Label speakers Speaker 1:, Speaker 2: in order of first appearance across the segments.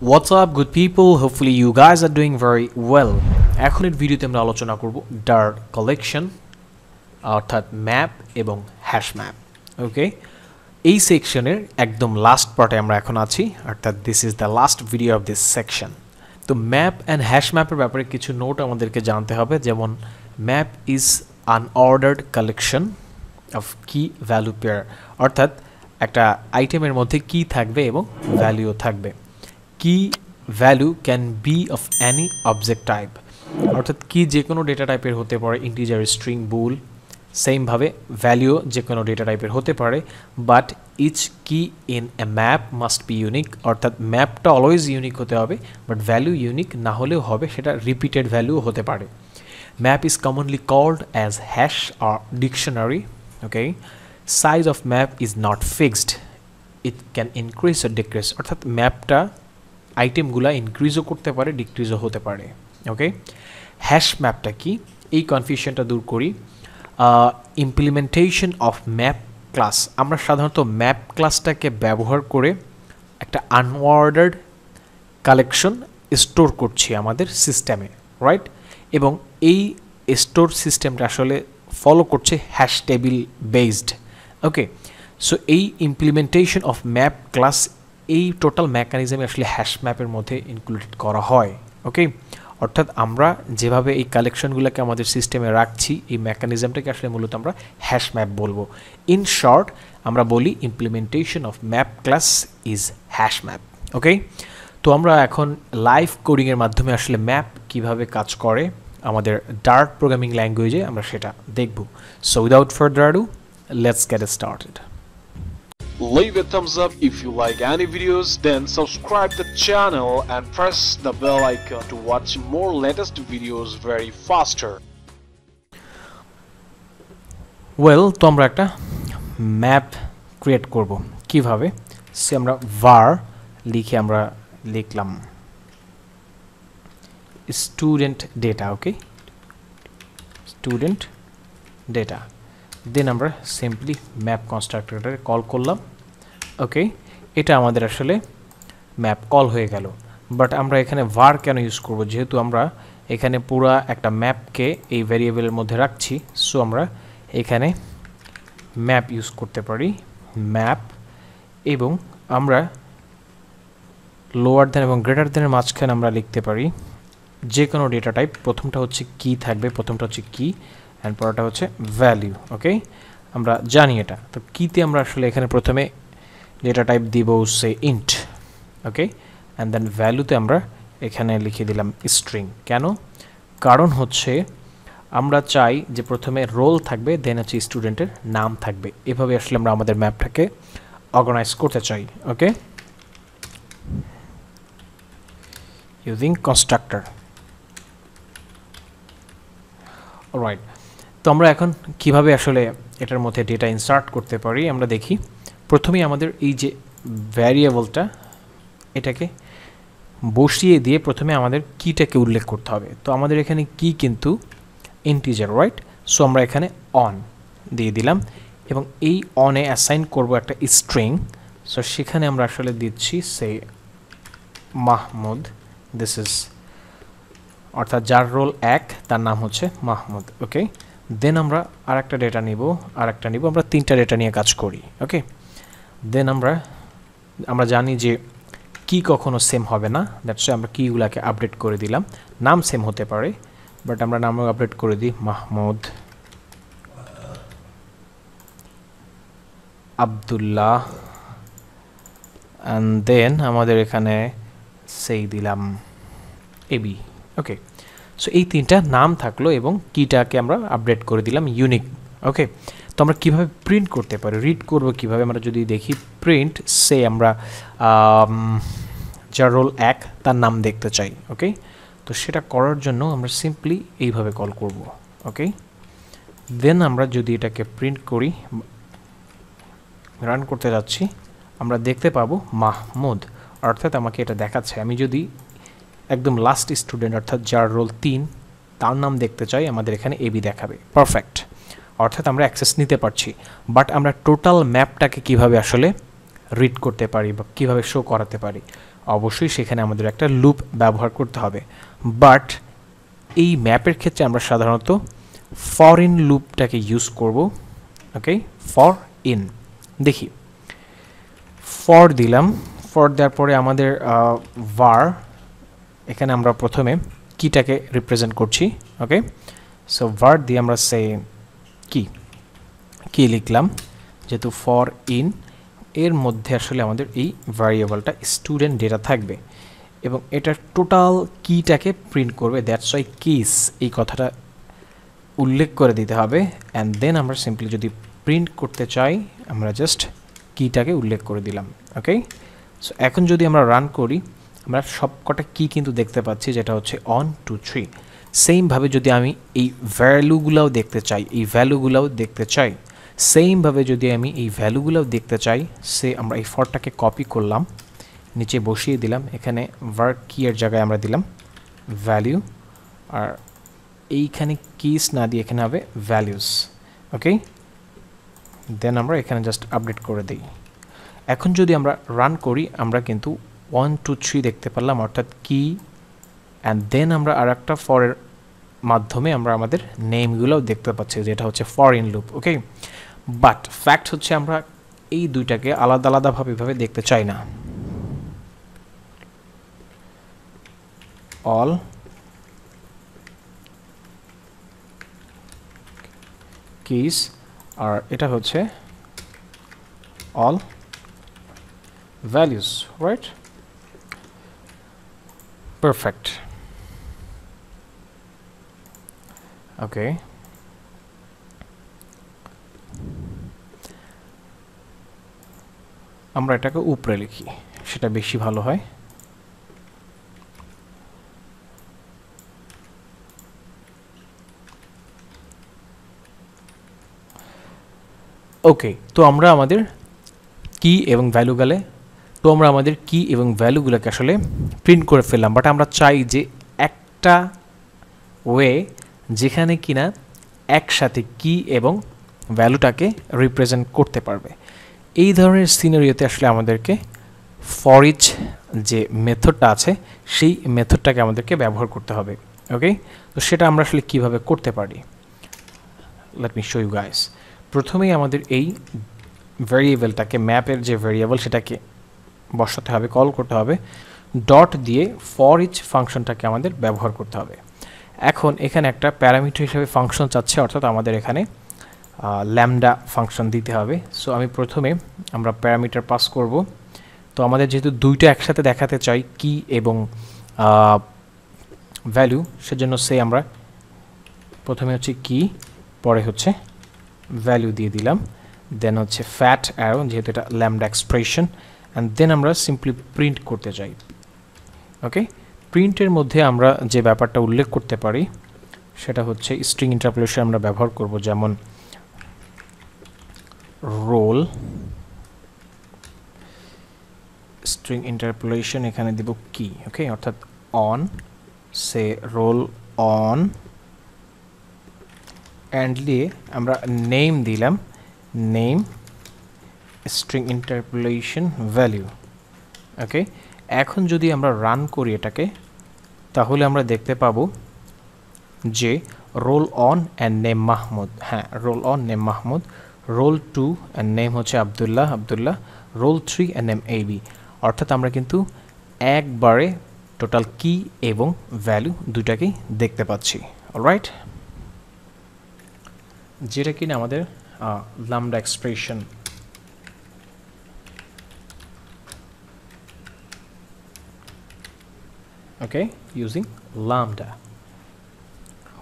Speaker 1: What's up good people? Hopefully you guys are doing very well. এখনের ভিডিওতে আমরা আলোচনা করব ডার কালেকশন অর্থাৎ ম্যাপ এবং হ্যাশ ম্যাপ। ওকে, এই সেকশনের একদম লাস্ট পার্টে আমরা এখন আছি, অর্থাৎ this is the last video of this section. তো ম্যাপ অ্যান্ড হ্যাশ ম্যাপের ব্যাপারে কিছু নোট আমাদেরকে জানতে হবে, যেমন map is unordered collection of কি ভ্যালু পেয়ার, অর্থাৎ একটা আইটেমের মধ্যে কি থাকবে এবং ভ্যালুও থাকবে। কি value can be of any object type, অর্থাৎ কি যে কোনো ডেটা টাইপের হতে পারে, ইন্টিজার, স্ট্রিং, বুল। সেমভাবে ভ্যালুও যে কোনো ডেটা টাইপের হতে পারে, বাট ইচ কি in a map must be unique, অর্থাৎ ম্যাপটা অলওয়েজ ইউনিক হতে হবে, বাট ভ্যালু ইউনিক না হলেও হবে, সেটা রিপিটেড ভ্যালুও হতে পারে। Map is commonly called as hash or dictionary. Okay, size of map is not fixed, it can increase or decrease, অর্থাৎ ম্যাপটা আইটেমগুলা ইনক্রিজও করতে পারে, ডিক্রিজও হতে পারে। ওকে, হ্যাশ ম্যাপটা কি, এই কনফিউশনটা দূর করি। ইমপ্লিমেন্টেশন অফ ম্যাপ ক্লাস, আমরা সাধারণত ম্যাপ ক্লাসটাকে ব্যবহার করে একটা আনঅর্ডার্ড কালেকশন স্টোর করছি আমাদের সিস্টেমে, রাইট? এবং এই স্টোর সিস্টেমটা আসলে ফলো করছে হ্যাশ টেবিল বেসড। ওকে, সো এই ইমপ্লিমেন্টেশন অফ ম্যাপ ক্লাস, এই টোটাল মেকানিজমে আসলে হ্যাশ ম্যাপের মধ্যে ইনক্লুডেড করা হয়। ওকে, অর্থাৎ আমরা যেভাবে এই কালেকশনগুলোকে আমাদের সিস্টেমে রাখছি, এই মেকানিজমটাকে আসলে মূলত আমরা হ্যাশ ম্যাপ বলবো। ইন শর্ট আমরা বলি implementation of map class is hash map. Okay, তো আমরা এখন লাইভ কোডিংয়ের মাধ্যমে আসলে ম্যাপ কিভাবে কাজ করে আমাদের ডার্ট প্রোগ্রামিং ল্যাঙ্গুয়েজে আমরা সেটা দেখব। So without further ado, let's get started.
Speaker 2: Leave a thumbs up if you like any videos, then subscribe the channel and press the bell icon to watch more latest videos very faster.
Speaker 1: Well, তো আমরা একটা map create করব কিভাবে, সে আমরা var লিখে আমরা লিখলাম student data. ওকে, student data, দেন আমরা সিম্পলি ম্যাপ কনস্ট্রাক্টরটাকে কল করলাম। ওকে, এটা আমাদের আসলে ম্যাপ কল হয়ে গেল, বাট আমরা এখানে var কেন ইউজ করব, যেহেতু আমরা এখানে পুরা একটা ম্যাপকে এই ভ্যারিয়েবলের মধ্যে রাখছি, সো আমরা এখানে ম্যাপ ইউজ করতে পারি, ম্যাপ। এবং আমরা লোয়ার দেন এবং গ্রেটার দেনের মাঝখানে আমরা লিখতে পারি যে কোনো ডেটা টাইপ। প্রথমটা হচ্ছে কি থাকবে, প্রথমটা হচ্ছে কি অ্যান্ড পরেরটা হচ্ছে ভ্যালু। ওকে, আমরা জানি এটা। তো কিতে আমরা আসলে এখানে প্রথমে ডেটা টাইপ দিব সে ইন্ট। ওকে, অ্যান্ড দেন ভ্যালুতে আমরা এখানে লিখে দিলাম স্ট্রিং। কেন? কারণ হচ্ছে আমরা চাই যে প্রথমে রোল থাকবে, দেন হচ্ছে স্টুডেন্টের নাম থাকবে। এভাবে আসলে আমরা আমাদের ম্যাপটাকে অর্গানাইজ করতে চাই। ওকে, ইউজিং কনস্ট্রাক্টর। অলরাইট, তো আমরা এখন কিভাবে আসলে এটার মধ্যে ডেটা ইনসার্ট করতে পারি আমরা দেখি। প্রথমেই আমাদের এই যে ভ্যারিয়েবলটা, এটাকে বসিয়ে দিয়ে প্রথমে আমাদের কিটাকে উল্লেখ করতে হবে। তো আমাদের এখানে কি কিন্তু ইন্টিজার, রাইট? সো আমরা এখানে অন দিয়ে দিলাম এবং এই অনে অ্যাসাইন করব একটা স্ট্রিং। সো সেখানে আমরা আসলে দিচ্ছি সে মাহমুদ, দিস ইজ, অর্থাৎ যার রোল 1 তার নাম হচ্ছে মাহমুদ। ওকে, দেন আমরা আরেকটা ডেটা নিব, আমরা 3টা ডেটা নিয়ে কাজ করি। ওকে, দেন আমরা জানি যে কি কখনো সেম হবে না, দ্যাটস আমরা কিগুলাকে আপডেট করে দিলাম। নাম সেম হতে পারে, বাট আমরা নামও আপডেট করে দিই মাহমুদ আব্দুল্লাহ, অ্যান্ড দেন আমাদের এখানে সেই দিলাম এবি। ওকে, সো এই 3টা নাম থাকলো এবং কিটাকে আমরা আপডেট করে দিলাম ইউনিক। ওকে, তো আমরা কীভাবে প্রিন্ট করতে পারি, রিড করব কিভাবে, আমরা যদি দেখি প্রিন্ট সে আমরা যার রোল 1 তার নাম দেখতে চাই। ওকে, তো সেটা করার জন্য আমরা সিম্পলি এইভাবে কল করব। ওকে, দেন আমরা যদি এটাকে প্রিন্ট করি, রান করতে যাচ্ছি, আমরা দেখতে পাবো মাহমুদ, অর্থাৎ আমাকে এটা দেখাচ্ছে। আমি যদি একদম লাস্ট স্টুডেন্ট অর্থাৎ যার রোল 3 তার নাম দেখতে চাই, আমাদের এখানে এবি দেখাবে। পারফেক্ট, অর্থাৎ আমরা অ্যাক্সেস নিতে পারছি। বাট আমরা টোটাল ম্যাপটাকে কিভাবে আসলে রিড করতে পারি বা কিভাবে শো করাতে পারি, অবশ্যই সেখানে আমাদের একটা লুপ ব্যবহার করতে হবে। বাট এই ম্যাপের ক্ষেত্রে আমরা সাধারণত ফর ইন লুপটাকে ইউজ করব। ওকে, ফর ইন দেখি, ফর দিলাম, ফর দেওয়ার পরে আমাদের var, এখানে আমরা প্রথমে কিটাকে রিপ্রেজেন্ট করছি। ওকে, সো var দিয়ে আমরা সে কি লিখলাম, যেহেতু ফর ইন এর মধ্যে আসলে আমাদের এই ভ্যারিয়েবলটা স্টুডেন্ট ডেটা থাকবে এবং এটা টোটাল কিটাকে প্রিন্ট করবে। দ্যাটস ওয়াই কিস এই কথাটা উল্লেখ করে দিতে হবে। অ্যান্ড দেন আমরা সিম্পলি যদি প্রিন্ট করতে চাই আমরা জাস্ট কিটাকে উল্লেখ করে দিলাম। ওকে, সো এখন যদি আমরা রান করি আমরা সবকটা কি কিন্তু দেখতে পাচ্ছি, যেটা হচ্ছে 1 2 3। সেমভাবে যদি আমি এই ভ্যালুগুলোও দেখতে চাই, সেমভাবে যদি আমি এই ভ্যালুগুলোও দেখতে চাই, আমরা এই ফরটাকে কপি করলাম, নিচে বসিয়ে দিলাম, এখানে var কি এর জায়গায় আমরা দিলাম ভ্যালু, আর এইখানে কিস না দিয়ে এখানে হবে ভ্যালুস। ওকে, দেন আমরা এখানে জাস্ট আপডেট করে দিই। এখন যদি আমরা রান করি আমরা কিন্তু 1 2 3 দেখতে পেলাম, অর্থাৎ কি, অ্যান্ড দেন আমরা আর একটা ফরের মাধ্যমে আমরা আমাদের নেমগুলোও দেখতে পাচ্ছি, যেটা হচ্ছে for in loop. Okay, but fact হচ্ছে আমরা এই দুইটাকে আলাদা আলাদাভাবে এভাবে দেখতে চাই না। অল কিস, আর এটা হচ্ছে অল ভ্যালুস, রাইট? পারফেক্ট। ওকে, আমরা এটাকে উপরে লিখি, সেটা বেশি ভালো হয়। ওকে, তো আমরা আমাদের কি এবং ভ্যালুগুলোকে আসলে প্রিন্ট করে ফেললাম। বাট আমরা চাই যে একটা ওয়ে যেখানে কিনা একসাথে কি এবং ভ্যালুটাকে রিপ্রেজেন্ট করতে পারবে। এই ধরনের সিনারিওতে আসলে আমাদেরকে ফর ইচ যে মেথডটা আছে সেই মেথডটাকে আমাদেরকে ব্যবহার করতে হবে। ওকে, তো সেটা আমরা আসলে কিভাবে করতে পারি, let me show you guys. প্রথমেই আমাদের এই ভ্যারিয়েবলটাকে, ম্যাপের যে ভ্যারিয়েবল সেটাকে বসাতে হবে, কল করতে হবে, ডট দিয়ে ফর ইচ ফাংশনটাকে আমাদের ব্যবহার করতে হবে। এখন এখানে একটা প্যারামিটার হিসেবে ফাংশন চাচ্ছে, অর্থাৎ আমাদের এখানে ল্যামডা ফাংশন দিতে হবে। সো আমি প্রথমে আমরা প্যারামিটার পাস করব। তো আমাদের যেহেতু দুইটা একসাথে দেখাতে চাই, কি এবং ভ্যালু, সেজন্য আমরা প্রথমে হচ্ছে কি, পরে হচ্ছে ভ্যালু দিয়ে দিলাম, দেন হচ্ছে ফ্যাট অ্যারো, যেহেতু এটা ল্যামডা এক্সপ্রেশন, অ্যান্ড দেন আমরা সিম্পলি প্রিন্ট করতে চাই। ওকে, প্রিন্টের মধ্যে আমরা যে ব্যাপারটা উল্লেখ করতে পারি সেটা হচ্ছে স্ট্রিং ইন্টারপোলেশন আমরা ব্যবহার করব, যেমন রোল স্ট্রিং ইন্টারপোলেশন, এখানে দিব কি। ওকে, অর্থাৎ on, say roll on, and দিয়ে আমরা নেম দিলাম, name string interpolation value. Okay, এখন যদি আমরা রান করি এটাকে, তাহলে আমরা দেখতে পাবো যে roll on and name Mahmud, হ্যাঁ roll one name Mahmud, roll 2 and name হচ্ছে আবদুল্লাহ, রোল 3 অ্যান্ড নেম এবি। অর্থাৎ আমরা কিন্তু একবারে টোটাল কি এবং ভ্যালু দুটাকেই দেখতে পাচ্ছি। অলরাইট, যেটা কিনা আমাদের ল্যামডা এক্সপ্রেশন। ওকে, ইউজিং ল্যামডা।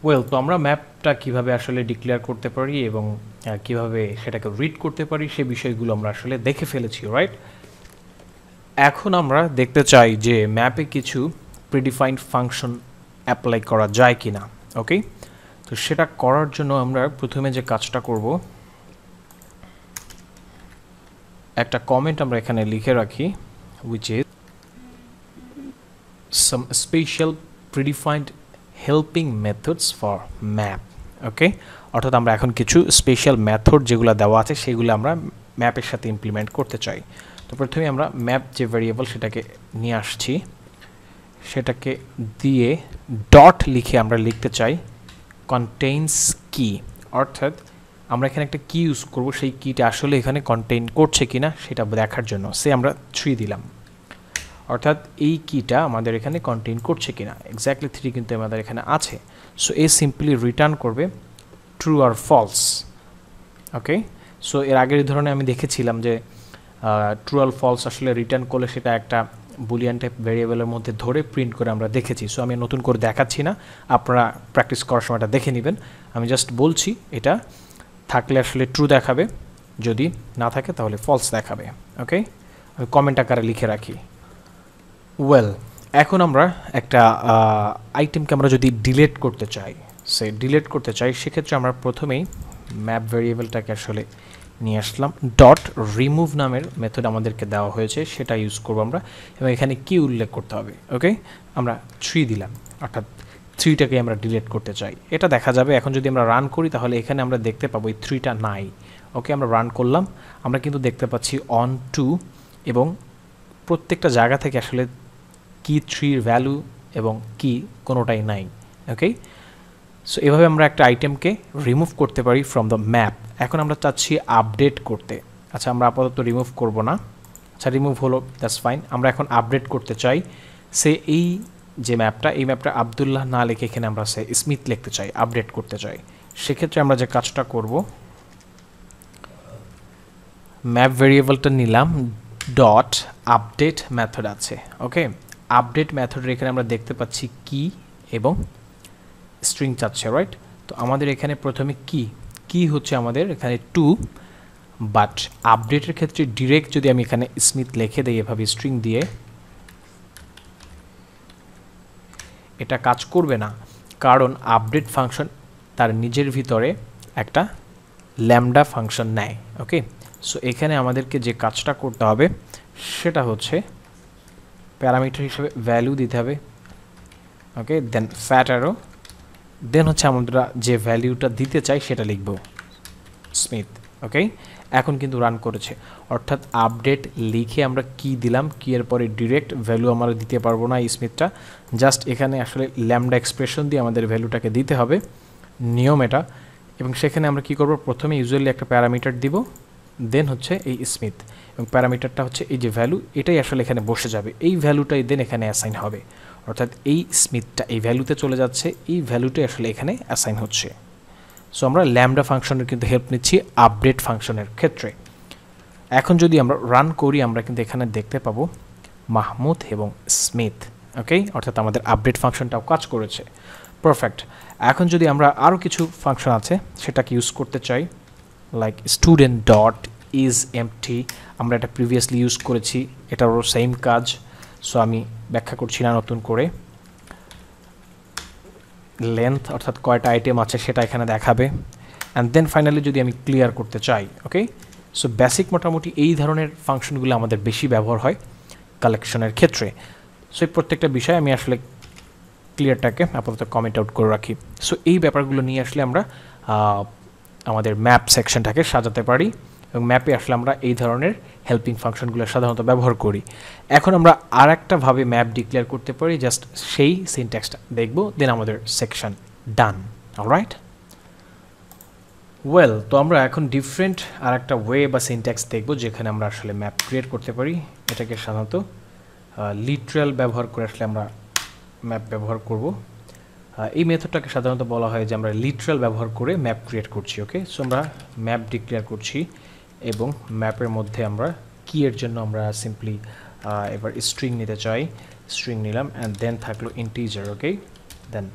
Speaker 1: ওয়েল, তো আমরা ম্যাপটা কিভাবে আসলে ডিক্লেয়ার করতে পারি এবং কিভাবে সেটাকে রিড করতে পারি সে বিষয়গুলো আমরা আসলে দেখে ফেলেছি, রাইট? এখন আমরা দেখতে চাই যে ম্যাপে কিছু প্রিডিফাইন্ড ফাংশন অ্যাপ্লাই করা যায় কিনা। ওকে, তো সেটা করার জন্য আমরা প্রথমে যে কাজটা করব, একটা কমেন্ট আমরা এখানে লিখে রাখি, which is some special predefined helping methods for map. ওকে, অর্থাৎ আমরা এখন কিছু স্পেশাল মেথড যেগুলো দেওয়া আছে সেগুলো আমরা ম্যাপের সাথে ইমপ্লিমেন্ট করতে চাই। তো প্রথমে আমরা ম্যাপ যে ভেরিয়েবল সেটাকে নিয়ে আসছি, সেটাকে দিয়ে ডট লিখে আমরা লিখতে চাই কন্টেইনস কি, অর্থাৎ আমরা এখানে একটা কি ইউজ করব, সেই কিটা আসলে এখানে কন্টেইন করছে কিনা সেটা দেখার জন্য। সে আমরা 3 দিলাম, অর্থাৎ এই কিটা আমাদের এখানে কন্টেইন করছে কিনা। এক্স্যাক্টলি 3 কিন্তু আমাদের এখানে আছে। সো এ সিম্পলি রিটার্ন করবে ট্রু আর ফলস। ওকে, সো এর আগের ধরনের আমি দেখেছিলাম যে ট্রু আর ফলস আসলে রিটার্ন করলে সেটা একটা বুলিয়ান টাইপ ভেরিয়েবলের মধ্যে ধরে প্রিন্ট করে আমরা দেখেছি। সো আমি নতুন করে দেখাচ্ছি না, আপনারা প্র্যাকটিস করার সময়টা দেখে নেবেন। আমি জাস্ট বলছি এটা থাকলে আসলে ট্রু দেখাবে, যদি না থাকে তাহলে ফলস দেখাবে। ওকে, আমি কমেন্ট আকারে লিখে রাখি। ওয়েল, এখন আমরা একটা আইটেমকে আমরা যদি ডিলিট করতে চাই, সেক্ষেত্রে আমরা প্রথমেই ম্যাপ ভেরিয়েবলটাকে আসলে নিয়ে আসলাম, ডট রিমুভ নামের মেথড আমাদেরকে দেওয়া হয়েছে, সেটা ইউজ করবো আমরা, এবং এখানে কি উল্লেখ করতে হবে। ওকে, আমরা 3 দিলাম, অর্থাৎ 3টাকে আমরা ডিলিট করতে চাই। এটা দেখা যাবে এখন যদি আমরা রান করি, তাহলে এখানে আমরা দেখতে পাবো এই 3টা নাই। ওকে, আমরা রান করলাম, আমরা কিন্তু দেখতে পাচ্ছি 1 2 এবং প্রত্যেকটা জায়গা থেকে আসলে কি 3 ভ্যালু এবং কি কোনোটাই নাই। ওকে, সো এভাবে আমরা একটা আইটেমকে রিমুভ করতে পারি ফ্রম দ্য ম্যাপ। এখন আমরা চাচ্ছি আপডেট করতে। আচ্ছা, আমরা আপাতত রিমুভ করব না। আচ্ছা, রিমুভ হলো, দ্যাটস ফাইন। আমরা এখন আপডেট করতে চাই। সে এই যে ম্যাপটা, এই ম্যাপটা আব্দুল্লাহ না লিখে এখানে আমরা সে স্মিথ লিখতে চাই, আপডেট করতে চাই। সেক্ষেত্রে আমরা যে কাজটা করব, ম্যাপ ভেরিয়েবলটা নিলাম, ডট আপডেট মেথড আছে। ওকে, আপডেট মেথডের এখানে আমরা দেখতে পাচ্ছি কি এবং স্ট্রিং চাচ্ছে, রাইট? তো আমাদের এখানে প্রথমে কি হচ্ছে আমাদের এখানে 2, বাট আপডেটের ক্ষেত্রে ডিরেক্ট যদি আমি এখানে স্মিথ লিখে দিই এভাবে স্ট্রিং দিয়ে, এটা কাজ করবে না, কারণ আপডেট ফাংশন তার নিজের ভিতরে একটা ল্যামডা ফাংশন নেয়। ওকে, সো এখানে আমাদেরকে যে কাজটা করতে হবে সেটা হচ্ছে প্যারামিটার হিসেবে ভ্যালু দিতে হবে। ওকে, দেন ফ্যাট অ্যারো, দেন হচ্ছে আমরা যে ভ্যালুটা দিতে চাই সেটা লিখব স্মিথ। ওকে, এখন কিন্তু রান করেছে, অর্থাৎ আপডেট লিখে আমরা কি দিলাম, কি এর পরে ডিরেক্ট ভ্যালু আমরা দিতে পারবো না এই স্মিথটা, জাস্ট এখানে আসলে ল্যামডা এক্সপ্রেশন দিয়ে আমাদের ভ্যালুটাকে দিতে হবে, নিয়ম এটা। এবং সেখানে আমরা কি করব, প্রথমে ইউজুয়ালি একটা প্যারামিটার দিব, দেন হচ্ছে এই স্মিথ, এবং প্যারামিটারটা হচ্ছে এই যে ভ্যালু, এটাই আসলে এখানে বসে যাবে, এই ভ্যালুটাই দেন এখানে অ্যাসাইন হবে, অর্থাৎ এই স্মিথটা এই ভ্যালুতে চলে যাচ্ছে, এই ভ্যালুটাই আসলে এখানে অ্যাসাইন হচ্ছে। সো আমরা ল্যামডা ফাংশনের কিন্তু হেল্প নিচ্ছি আপডেট ফাংশনের ক্ষেত্রে। এখন যদি আমরা রান করি, আমরা কিন্তু এখানে দেখতে পাবো মাহমুদ এবং স্মিথ। ওকে, অর্থাৎ আমাদের আপডেট ফাংশনটাও কাজ করেছে। পারফেক্ট। এখন যদি আমরা আরও কিছু ফাংশন আছে সেটাকে ইউজ করতে চাই, like student dot is empty, আমরা এটা প্রিভিয়াসলি ইউজ করেছি, এটারও সেম কাজ। সো আমি ব্যাখ্যা করছি না নতুন করে। লেন্থ অর্থাৎ কয়টা আইটেম আছে সেটা এখানে দেখাবে, অ্যান্ড দেন ফাইনালি যদি আমি ক্লিয়ার করতে চাই। ওকে, সো বেসিক মোটামুটি এই ধরনের ফাংশনগুলো আমাদের বেশি ব্যবহার হয় কালেকশনের ক্ষেত্রে। সো এই প্রত্যেকটা বিষয় আমি আসলে ক্লিয়ারটাকে আপাতত কমেন্ট আউট করে রাখি। সো এই ব্যাপারগুলো নিয়ে আসলে আমরা আমাদের ম্যাপ সেকশনটাকে সাজাতে পারি, এবং ম্যাপে আসলে আমরা এই ধরনের হেল্পিং ফাংশনগুলো সাধারণত ব্যবহার করি। এখন আমরা আর একটাভাবে ম্যাপ ডিক্লেয়ার করতে পারি, জাস্ট সেই সিনট্যাক্সটা দেখব, দেন আমাদের সেকশন ডান। অলরাইট, ওয়েল, তো আমরা এখন ডিফারেন্ট আর একটা ওয়ে বা সিনট্যাক্স দেখব যেখানে আমরা আসলে ম্যাপ ক্রিয়েট করতে পারি। এটাকে সাধারণত লিটারাল ব্যবহার করে আসলে আমরা ম্যাপ ব্যবহার করব। এই মেথডটাকে সাধারণত বলা হয় যে আমরা লিটারাল ব্যবহার করে ম্যাপ ক্রিয়েট করছি। ওকে, সো আমরা ম্যাপ ডিক্লেয়ার করছি, এবং ম্যাপের মধ্যে আমরা কি এর জন্য আমরা সিম্পলি এবার স্ট্রিং নিতে চাই, স্ট্রিং নিলাম, অ্যান্ড দেন থাকলো ইন্টিজার। ওকে, দেন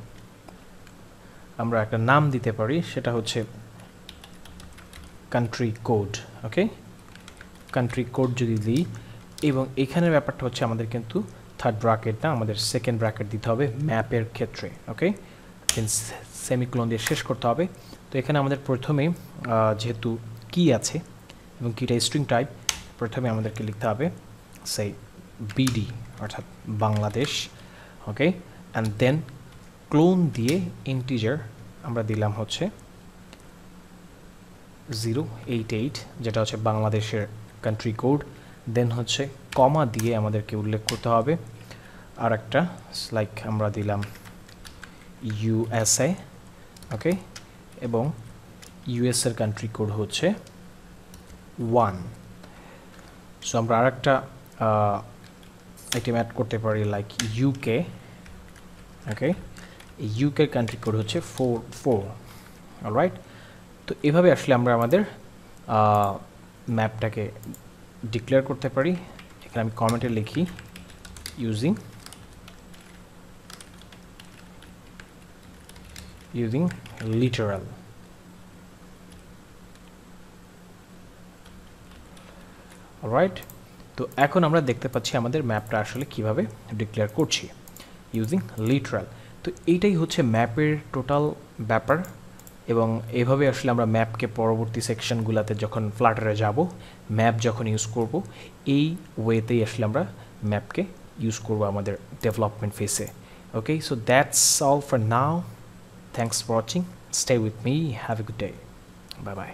Speaker 1: আমরা একটা নাম দিতে পারি, সেটা হচ্ছে কান্ট্রি কোড। ওকে, কান্ট্রি কোড যদি দিই, এবং এখানের ব্যাপারটা হচ্ছে আমাদের কিন্তু থার্ড ব্র্যাকেট না, আমাদের সেকেন্ড ব্র্যাকেট দিতে হবে ম্যাপের ক্ষেত্রে। ওকে, দেন সেমিকোলন দিয়ে শেষ করতে হবে। তো এখানে আমাদের প্রথমে যেহেতু কি আছে এবং কিটা স্ট্রিং টাইপ, প্রথমে আমাদেরকে লিখতে হবে সেই বিডি অর্থাৎ বাংলাদেশ। ওকে, অ্যান্ড দেন ক্লোন দিয়ে ইন্টিজার আমরা দিলাম হচ্ছে 088, যেটা হচ্ছে বাংলাদেশের কান্ট্রি কোড, দেন হচ্ছে কমা দিয়ে আমাদেরকে উল্লেখ করতে হবে আর একটা লাইক আমরা দিলাম USA, ওকে, এবং US এর কান্ট্রি কোড হচ্ছে 1। সো আমরা আরেকটা আইটেম অ্যাড করতে পারি লাইক UK, ওকে, UK এর কান্ট্রি কোড হচ্ছে 4। অলরাইট, তো এভাবে আসলে আমরা আমাদের ম্যাপটাকে ডিক্লেয়ার করতে পারি। এখানে আমি কমেন্টে লিখি using literal। অলরাইট, তো এখন আমরা দেখতে পাচ্ছি আমাদের ম্যাপটা আসলে কিভাবে ডিক্লেয়ার করছি ইউজিং লিটারাল। তো এইটাই হচ্ছে ম্যাপের টোটাল ব্যাপার, এবং এভাবে আসলে আমরা ম্যাপকে পরবর্তী সেকশনগুলোতে যখন ফ্লাটারে যাব, ম্যাপ যখন ইউজ করব, এই ওয়েতেই আসলে আমরা ম্যাপকে ইউজ করব আমাদের ডেভেলপমেন্ট ফেসে। Okay, so that's all for now. Thanks for watching, stay with me, have a good day, bye by.